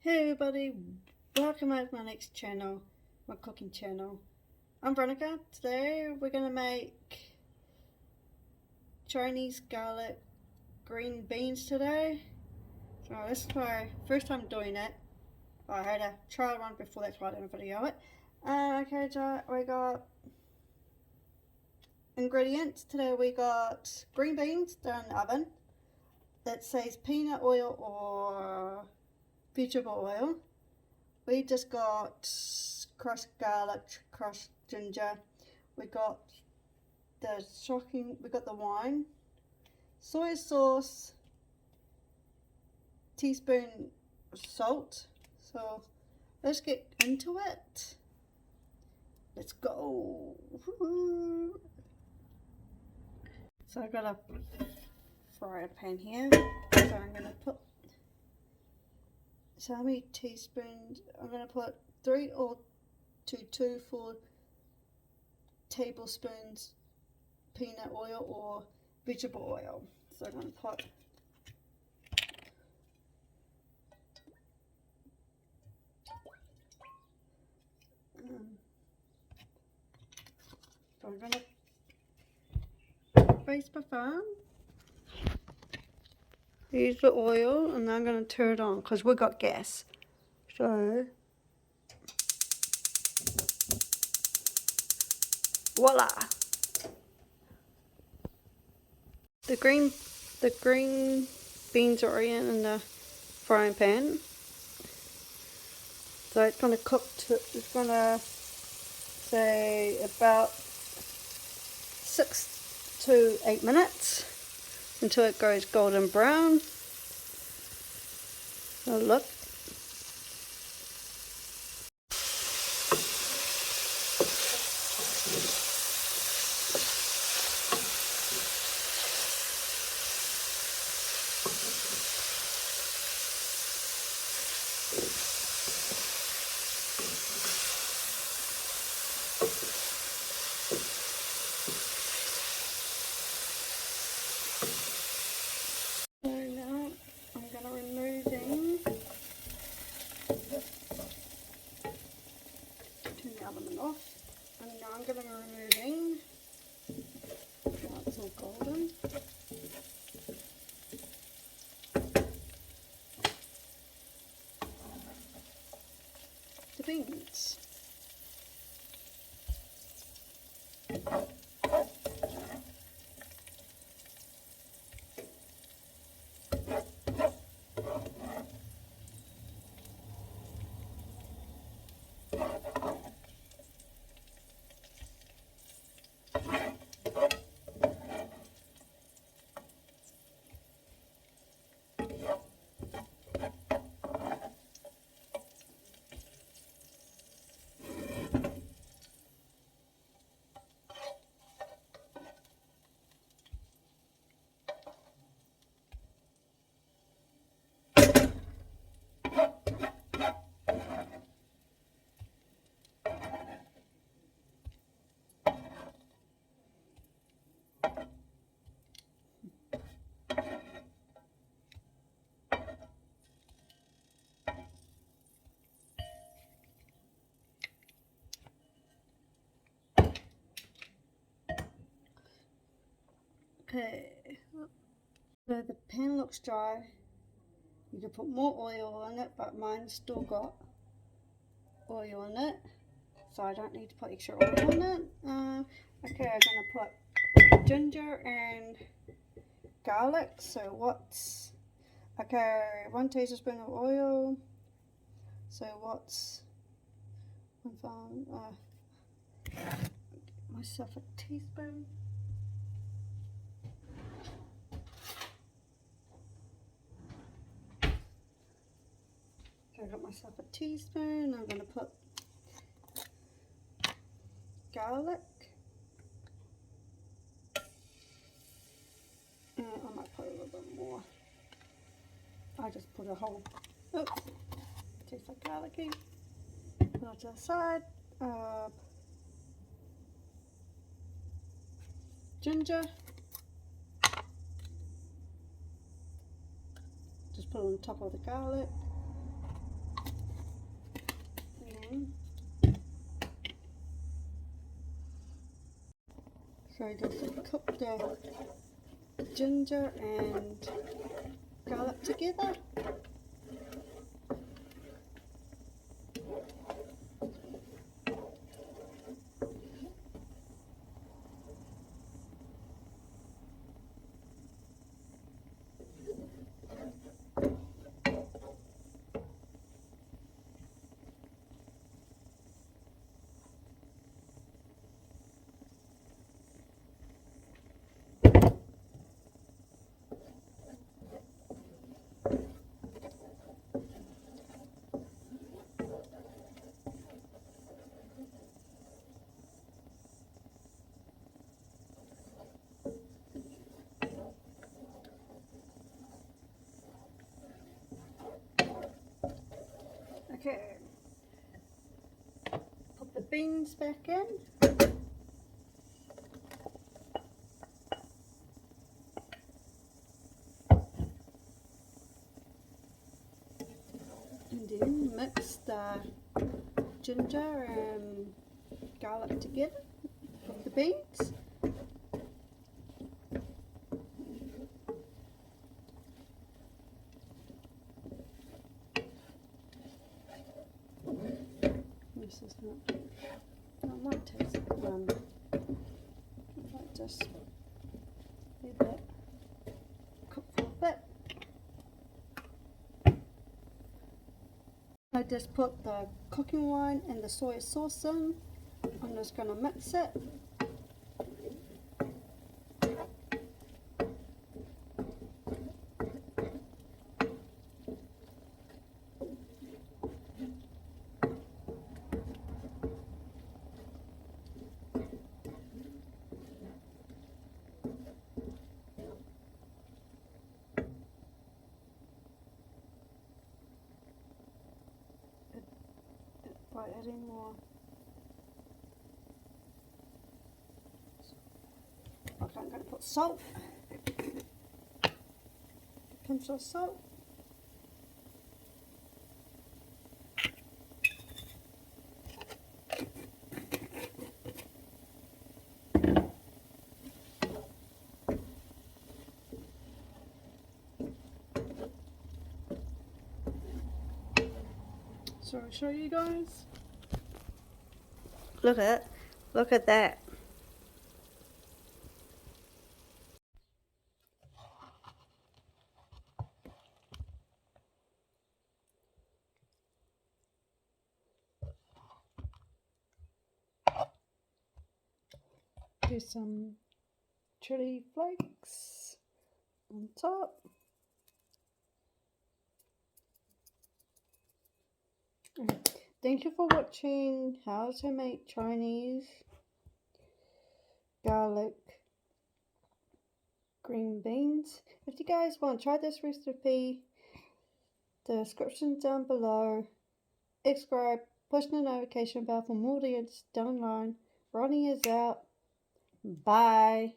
Hey everybody, welcome back to my next channel, my cooking channel. I'm Veronica. Today we're going to make Chinese garlic green beans today. So this is my first time doing it. I had a trial run before, that's why I didn't video it. Okay, so we got ingredients. Today we got green beans done in the oven. That says peanut oil or vegetable oil. We just got crushed garlic, crushed ginger. We got the wine, soy sauce, teaspoon of salt. So let's get into it. Let's go. So I've got a fry pan here. So I'm gonna put, so how many teaspoons? I'm going to put 3 to 4 tablespoons peanut oil or vegetable oil. So I'm going to put so I'm going to face my phone. Use the oil and I'm going to turn it on because we've got gas. So voila! The green beans are already in the frying pan. So it's going to cook to, it's going to say about 6 to 8 minutes until it goes golden brown. Oh, look. So now I'm going to removing, turn the element off, and now I'm going to be removing, now it's all golden, the beans. Okay, so the pan looks dry. You can put more oil in it, but mine's still got oil in it, so I don't need to put extra oil in it. Okay, I'm going to put ginger and garlic. So what's, okay, 1 tablespoon of oil. So what's, myself a teaspoon. I got myself a teaspoon. I'm going to put garlic. And I might put a little bit more. I just put a whole, oops, tastes like garlicky. Put it to the side. Ginger. Just put it on top of the garlic. So just cook the ginger and garlic together. Okay, put the beans back in. And then mix the ginger and garlic together with the beans. This is not, I might taste if I just leave that cook for a bit. I just put the cooking wine and the soy sauce in. I'm just going to mix it. By adding more. Okay, I'm going to put salt. A pinch of salt. So I'll show you guys. Look at that. Do some chili flakes on top. Thank you for watching how to make Chinese garlic green beans. If you guys want to try this recipe, the description down below. Subscribe, push the notification bell for more videos down the line. Ronnie is out. Bye.